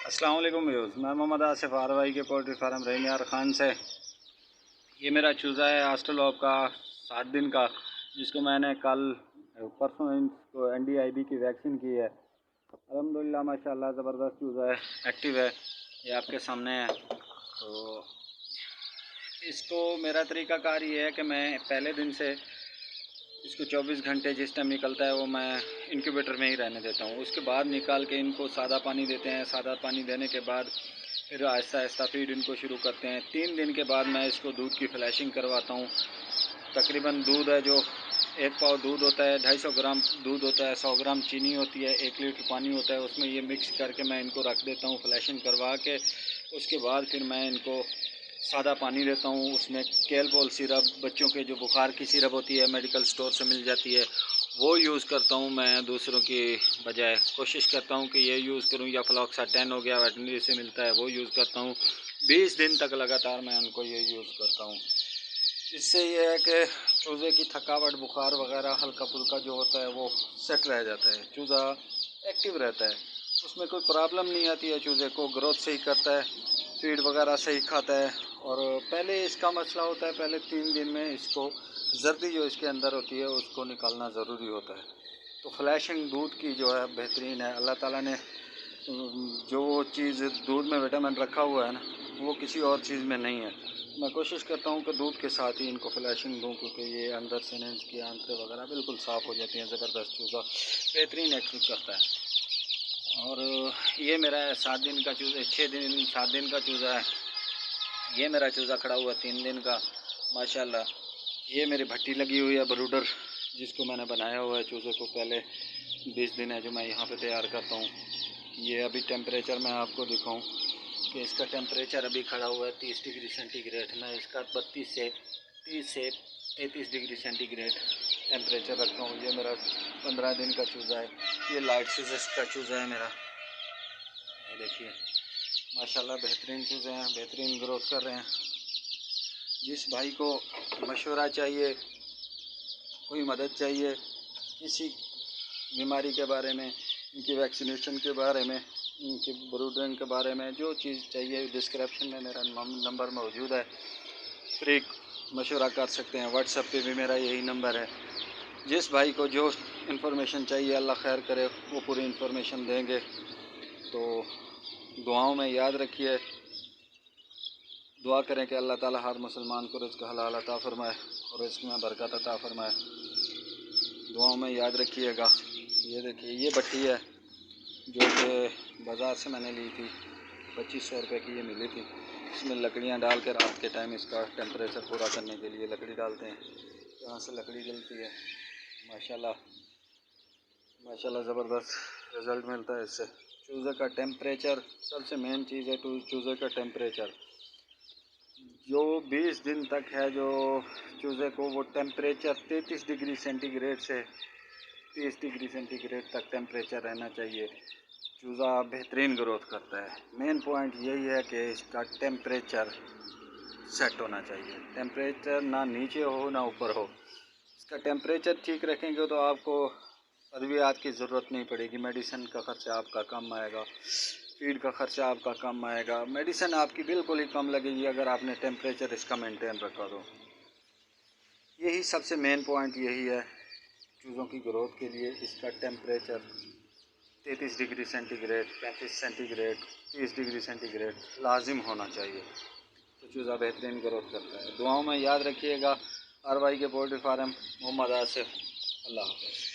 अस्सलाम वालेकुम व्यूज़, मैं मोहम्मद आसिफ आरवाई के पोल्ट्री फार्म रहीम खान से। ये मेरा चूज़ा है ऑस्ट्रेलॉप का 7 दिन का, जिसको मैंने कल परसों इनको NDIB की वैक्सीन की है। अल्हम्दुलिल्लाह माशाल्लाह ज़बरदस्त चूज़ा है, एक्टिव है, ये आपके सामने है। तो इसको मेरा तरीक़ाकार ये है कि मैं पहले दिन से इसको 24 घंटे जिस टाइम निकलता है वो मैं इंक्यूबेटर में ही रहने देता हूँ। उसके बाद निकाल के इनको सादा पानी देते हैं। सादा पानी देने के बाद फिर आहिस्ता आहिस्ता फीड इनको शुरू करते हैं। 3 दिन के बाद मैं इसको दूध की फ्लैशिंग करवाता हूँ। तकरीबन दूध है जो 1 पाव दूध होता है, 250 ग्राम दूध होता है, 100 ग्राम चीनी होती है, 1 लीटर पानी होता है, उसमें ये मिक्स करके मैं इनको रख देता हूँ फ्लैशिंग करवा के। उसके बाद फिर मैं इनको सादा पानी देता हूँ, उसमें कैलपोल सिरप, बच्चों के जो बुखार की सिरप होती है मेडिकल स्टोर से मिल जाती है, वो यूज़ करता हूँ। मैं दूसरों की बजाय कोशिश करता हूँ कि ये यूज़ करूँ, या फ्लॉक्सा 10 हो गया वेटनरी से मिलता है वो यूज़ करता हूँ। 20 दिन तक लगातार मैं उनको ये यूज़ करता हूँ। इससे ये है कि चूज़े की थकावट, बुखार वगैरह हल्का फुल्का जो होता है वो सेट रह जाता है, चूज़ा एक्टिव रहता है, उसमें कोई प्रॉब्लम नहीं आती है। चूज़े को ग्रोथ सही करता है, फीड वगैरह सही खाता है। और पहले इसका मसला होता है, पहले 3 दिन में इसको जर्दी जो इसके अंदर होती है उसको निकालना ज़रूरी होता है। तो फ्लैशिंग दूध की जो है बेहतरीन है। अल्लाह ताला ने जो चीज़ दूध में विटामिन रखा हुआ है ना, वो किसी और चीज़ में नहीं है। मैं कोशिश करता हूँ कि दूध के साथ ही इनको फ्लैशिंग दूँ, क्योंकि ये अंदर से इसकी आंतें वगैरह बिल्कुल साफ़ हो जाती हैं। ज़बरदस्त चूज़ा बेहतरीन एक्टिव करता है। और ये मेरा 7 दिन का चूज़ा, 7 दिन का चूज़ा है। ये मेरा चूज़ा खड़ा हुआ 3 दिन का माशाल्लाह। ये मेरी भट्टी लगी हुई है ब्रूडर, जिसको मैंने बनाया हुआ है चूज़े को। पहले 20 दिन है जो मैं यहाँ पे तैयार करता हूँ। ये अभी टेम्परेचर मैं आपको दिखाऊँ कि इसका टेम्परेचर अभी खड़ा हुआ है 30 डिग्री सेंटीग्रेड। मैं इसका 32 से 30 से 33 डिग्री सेंटीग्रेड टेम्परेचर रखता हूँ। ये मेरा 15 दिन का चूज़ा है। ये लाइट सीजस का चूज़ा है मेरा। ये देखिए माशाल्लाह बेहतरीन चूज़े हैं, बेहतरीन ग्रोथ कर रहे हैं। जिस भाई को मशवरा चाहिए, कोई मदद चाहिए किसी बीमारी के बारे में, इनकी वैक्सीनेशन के बारे में, इनकी ब्रूडिंग के बारे में, जो चीज़ चाहिए डिस्क्रिप्शन में मेरा नंबर मौजूद है। फ्री मशवरा कर सकते हैं। व्हाट्सएप पे भी मेरा यही नंबर है। जिस भाई को जो इन्फॉर्मेशन चाहिए अल्लाह खैर करे, वो पूरी इन्फॉर्मेशन देंगे। तो दुआओं में याद रखिए, दुआ करें कि अल्लाह ताला हर मुसलमान को रिज़्क़ हलाल अता फ़रमाए और रिज़्क़ में बरकत अता फ़रमाए। दुआओं में याद रखिएगा। ये देखिए ये भट्टी है जो कि बाज़ार से मैंने ली थी, 2500 रुपये की ये मिली थी। इसमें लकड़ियाँ डाल के रात के टाइम इसका टेम्परेचर पूरा करने के लिए लकड़ी डालते हैं। यहाँ से लकड़ी जलती है। माशाल्लाह माशाल्लाह ज़बरदस्त रिज़ल्ट मिलता है इससे। चूज़े का टेम्परेचर सबसे मेन चीज़ है। चूज़े का टेम्परेचर जो 20 दिन तक है, जो चूज़े को वो टेम्परेचर 33 डिग्री सेंटीग्रेड से 30 डिग्री सेंटीग्रेड तक टेम्परेचर रहना चाहिए। चूज़ा बेहतरीन ग्रोथ करता है। मेन पॉइंट यही है कि इसका टेम्परेचर सेट होना चाहिए। टेम्परेचर ना नीचे हो ना ऊपर हो। इसका टेम्परेचर ठीक रखेंगे तो आपको अद्वियात की ज़रूरत नहीं पड़ेगी। मेडिसिन का ख़र्चा आपका कम आएगा, फीड का ख़र्चा आपका कम आएगा। मेडिसिन आपकी बिल्कुल ही कम लगेगी अगर आपने टेम्परेचर इसका मेंटेन रखा तो। यही सबसे मेन पॉइंट यही है चूज़ों की ग्रोथ के लिए। इसका temperature 33 degree centigrade, 35 centigrade, 30 degree centigrade लाजिम होना चाहिए, तो चूज़ा बेहतरीन ग्रोथ करता है। दुआओं में याद रखिएगा। आरवाई के पोल्ट्री फार्म, मोहम्मद आसिफ। अल्लाह हाफ़िज़।